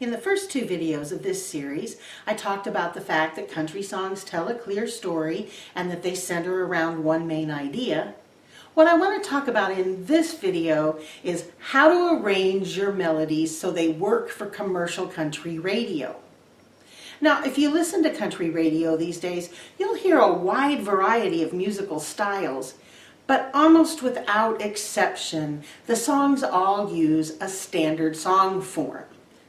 In the first two videos of this series, I talked about the fact that country songs tell a clear story and that they center around one main idea. What I want to talk about in this video is how to arrange your melodies so they work for commercial country radio. Now, if you listen to country radio these days, you'll hear a wide variety of musical styles, but almost without exception, the songs all use a standard song form.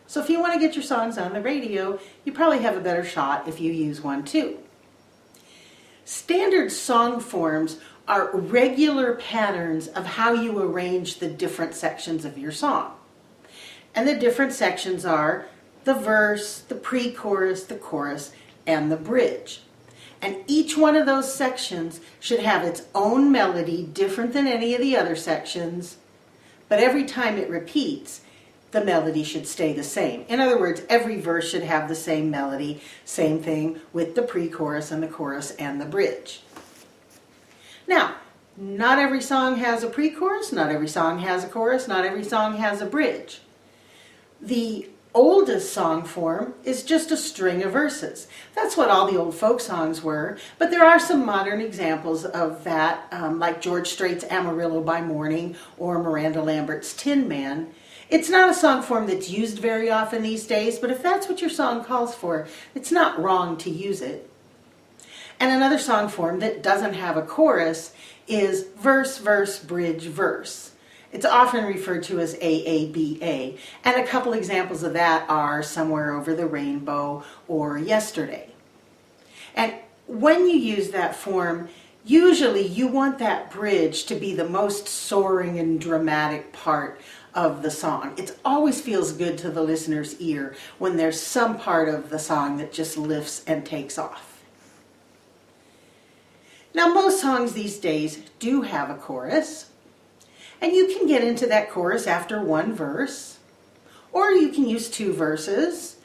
So if you want to get your songs on the radio, you probably have a better shot if you use one too. Standard song forms are regular patterns of how you arrange the different sections of your song. And the different sections are the verse, the pre-chorus, the chorus, and the bridge. And each one of those sections should have its own melody different than any of the other sections, but every time it repeats, the melody should stay the same. In other words, every verse should have the same melody, same thing with the pre-chorus and the chorus and the bridge. Now, not every song has a pre-chorus, not every song has a chorus, not every song has a bridge. The oldest song form is just a string of verses. That's what all the old folk songs were, but there are some modern examples of that, like George Strait's Amarillo By Morning or Miranda Lambert's Tin Man. It's not a song form that's used very often these days, but if that's what your song calls for, it's not wrong to use it. And another song form that doesn't have a chorus is verse, verse, bridge, verse. It's often referred to as AABA, and a couple examples of that are Somewhere Over the Rainbow or Yesterday. And when you use that form, usually you want that bridge to be the most soaring and dramatic part of the song. It always feels good to the listener's ear when there's some part of the song that just lifts and takes off. Now, most songs these days do have a chorus, and you can get into that chorus after one verse, or you can use two verses.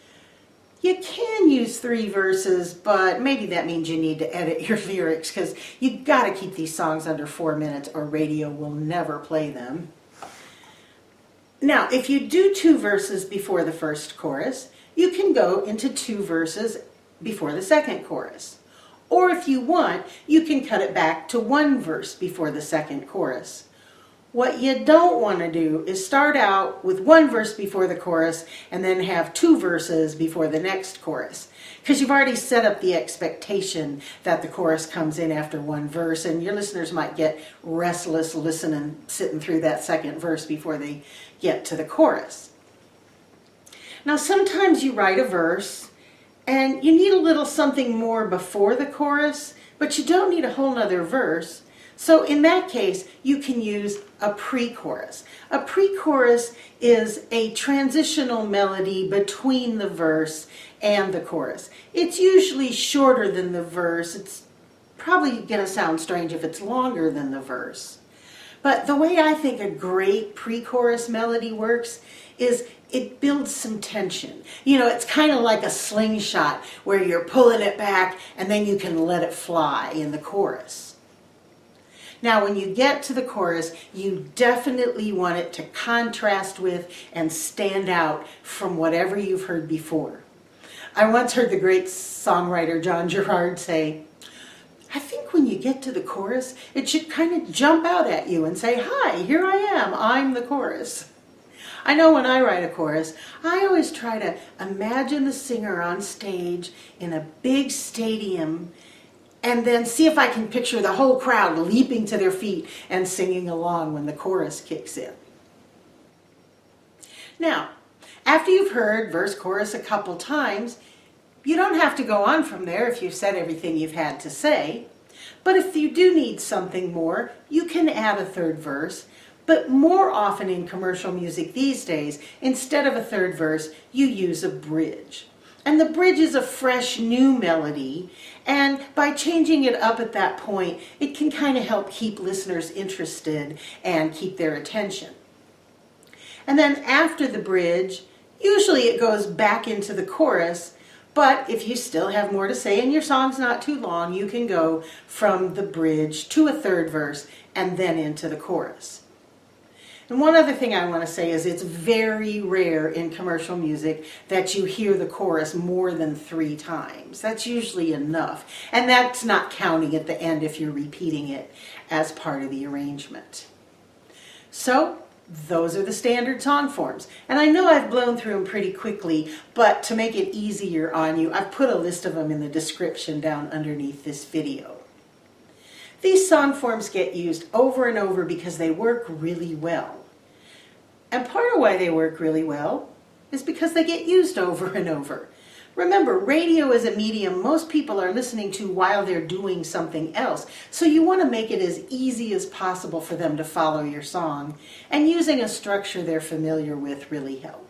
You can use three verses, but maybe that means you need to edit your lyrics because you've got to keep these songs under 4 minutes or radio will never play them. Now, if you do two verses before the first chorus, you can go into two verses before the second chorus. Or if you want, you can cut it back to one verse before the second chorus. What you don't want to do is start out with one verse before the chorus and then have two verses before the next chorus, because you've already set up the expectation that the chorus comes in after one verse, and your listeners might get restless sitting through that second verse before they get to the chorus. Now, sometimes you write a verse and you need a little something more before the chorus, but you don't need a whole nother verse. So in that case, you can use a pre-chorus. A pre-chorus is a transitional melody between the verse and the chorus. It's usually shorter than the verse. It's probably going to sound strange if it's longer than the verse. But the way I think a great pre-chorus melody works is it builds some tension. You know, it's kind of like a slingshot where you're pulling it back and then you can let it fly in the chorus. Now, when you get to the chorus, you definitely want it to contrast with and stand out from whatever you've heard before. I once heard the great songwriter John Gerard say, I think when you get to the chorus, it should kind of jump out at you and say, hi, here I am, I'm the chorus. I know when I write a chorus, I always try to imagine the singer on stage in a big stadium and then see if I can picture the whole crowd leaping to their feet and singing along when the chorus kicks in. Now, after you've heard verse, chorus a couple times, you don't have to go on from there if you've said everything you've had to say. But if you do need something more, you can add a third verse. But more often in commercial music these days, instead of a third verse, you use a bridge. And the bridge is a fresh new melody, and by changing it up at that point, it can kind of help keep listeners interested and keep their attention. And then after the bridge, usually it goes back into the chorus, but if you still have more to say and your song's not too long, you can go from the bridge to a third verse and then into the chorus. And one other thing I want to say is it's very rare in commercial music that you hear the chorus more than 3 times. That's usually enough. And that's not counting at the end if you're repeating it as part of the arrangement. So, those are the standard song forms. And I know I've blown through them pretty quickly, but to make it easier on you, I've put a list of them in the description down underneath this video. These song forms get used over and over because they work really well. And part of why they work really well is because they get used over and over. Remember, radio is a medium most people are listening to while they're doing something else. So you want to make it as easy as possible for them to follow your song. And using a structure they're familiar with really helps.